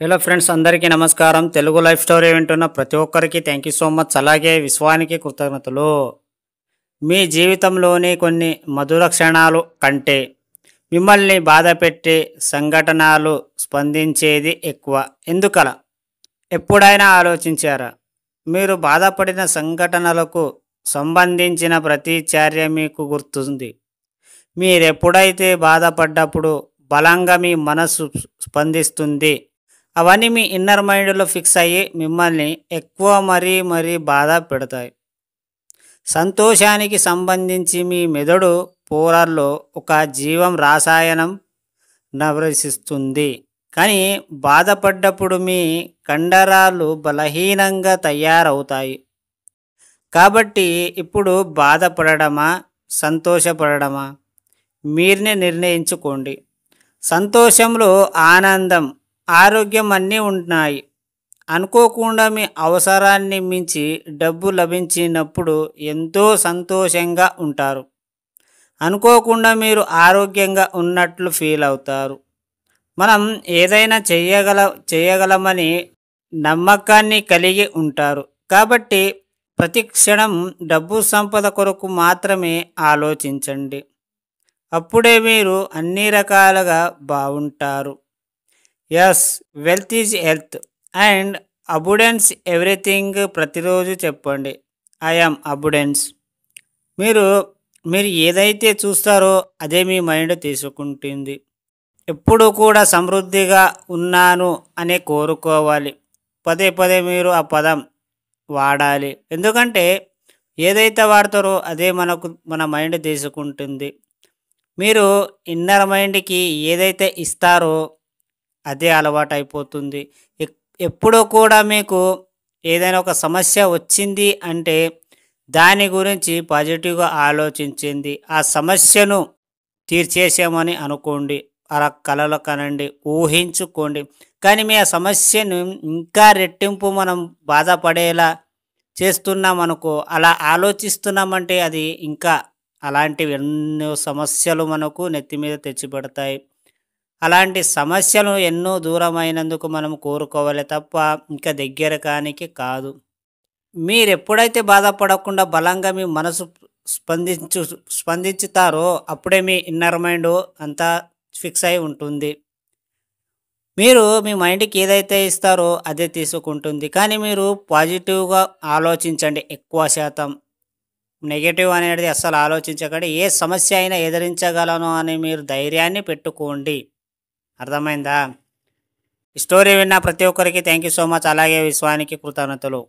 Hello friends, అందరికీ నమస్కారం. Telugu life story వింటున్న ప్రతి ఒక్కరికి థ్యాంక్ యూ సో మచ్. అలాగే విశ్వానికి కృతజ్ఞతలు. మీ జీవితంలోని కొన్ని మధుర క్షణాలు కంటే మిమ్మల్ని బాధ పెట్టే సంఘటనలు స్పందించేది ఎక్కువ. ఎందుకలా? ఎప్పుడైనా ఆలోచించారా? మీరు బాధపడిన సంఘటనలకు సంబంధించిన ప్రతి చర్య మీకు గుర్తుంది. మీరెప్పుడైతే బాధపడ్డప్పుడు బలంగా మీ మనసు స్పందిస్తుంది. అవన్నీ మీ ఇన్నర్ మైండ్లో ఫిక్స్ అయ్యి మిమ్మల్ని ఎక్కువ మరీ బాధ పెడతాయి. సంతోషానికి సంబంధించి మీ మెదడు పోరాల్లో ఒక జీవం రసాయనం ప్రవేశిస్తుంది. కానీ బాధపడ్డప్పుడు మీ కండరాలు బలహీనంగా తయారవుతాయి. కాబట్టి ఇప్పుడు బాధపడడమా, సంతోషపడడమా మీరే నిర్ణయించుకోండి. సంతోషంలో ఆనందం, ఆరోగ్యం అన్నీ ఉన్నాయి. అనుకోకుండా మీ అవసరాన్ని మించి డబ్బు లభించినప్పుడు ఎంతో సంతోషంగా ఉంటారు. అనుకోకుండా మీరు ఆరోగ్యంగా ఉన్నట్లు ఫీల్ అవుతారు. మనం ఏదైనా చేయగలమని నమ్మకాన్ని కలిగి ఉంటారు. కాబట్టి ప్రతి క్షణం డబ్బు సంపద కొరకు మాత్రమే ఆలోచించండి. అప్పుడే మీరు అన్ని రకాలుగా బాగుంటారు. Yes, wealth is health and abundance everything. ప్రతిరోజు చెప్పండి, ఐఎమ్ అబుడెన్స్. మీరు ఏదైతే చూస్తారో అదే మీ మైండ్ తీసుకుంటుంది. ఎప్పుడు కూడా సమృద్ధిగా ఉన్నాను అనే కోరుకోవాలి. పదే మీరు ఆ పదం వాడాలి. ఎందుకంటే ఏదైతే వాడతారో అదే మన మైండ్ తీసుకుంటుంది. మీరు ఇన్నర్ మైండ్కి ఏదైతే ఇస్తారో అదే అలవాటు అయిపోతుంది. ఎప్పుడూ కూడా మీకు ఏదైనా ఒక సమస్య వచ్చింది అంటే దాని గురించి పాజిటివ్గా ఆలోచించింది, ఆ సమస్యను తీర్చేసామని అనుకోండి. అలా కలలు కనండి, ఊహించుకోండి. కానీ మీ ఆ సమస్యను ఇంకా రెట్టింపు మనం బాధపడేలా చేస్తున్నామనుకో, అలా ఆలోచిస్తున్నామంటే అది ఇంకా అలాంటివి ఎన్నో సమస్యలు మనకు నెత్తి మీద తెచ్చిపెడతాయి. అలాంటి సమస్యలు ఎన్నో దూరమైనందుకు మనం కోరుకోవాలి తప్ప ఇంకా దగ్గర కానికి కాదు. మీరు ఎప్పుడైతే బాధపడకుండా బలంగా మీ మనసు స్పందించుతారో అప్పుడే మీ ఇన్నర్ మైండ్ అంతా ఫిక్స్ అయి ఉంటుంది. మీరు మీ మైండ్కి ఏదైతే ఇస్తారో అదే తీసుకుంటుంది. కానీ మీరు పాజిటివ్గా ఆలోచించండి. ఎక్కువ శాతం నెగటివ్ అనేది అస్సలు ఆలోచించకండి. ఏ సమస్య అయినా ఎదిరించగలను అని మీరు ధైర్యాన్ని పెట్టుకోండి. అర్థమైందా? ఈ స్టోరీ విన్న ప్రతి ఒక్కరికి థ్యాంక్ యూ సో మచ్. అలాగే విశ్వానికి కృతజ్ఞతలు.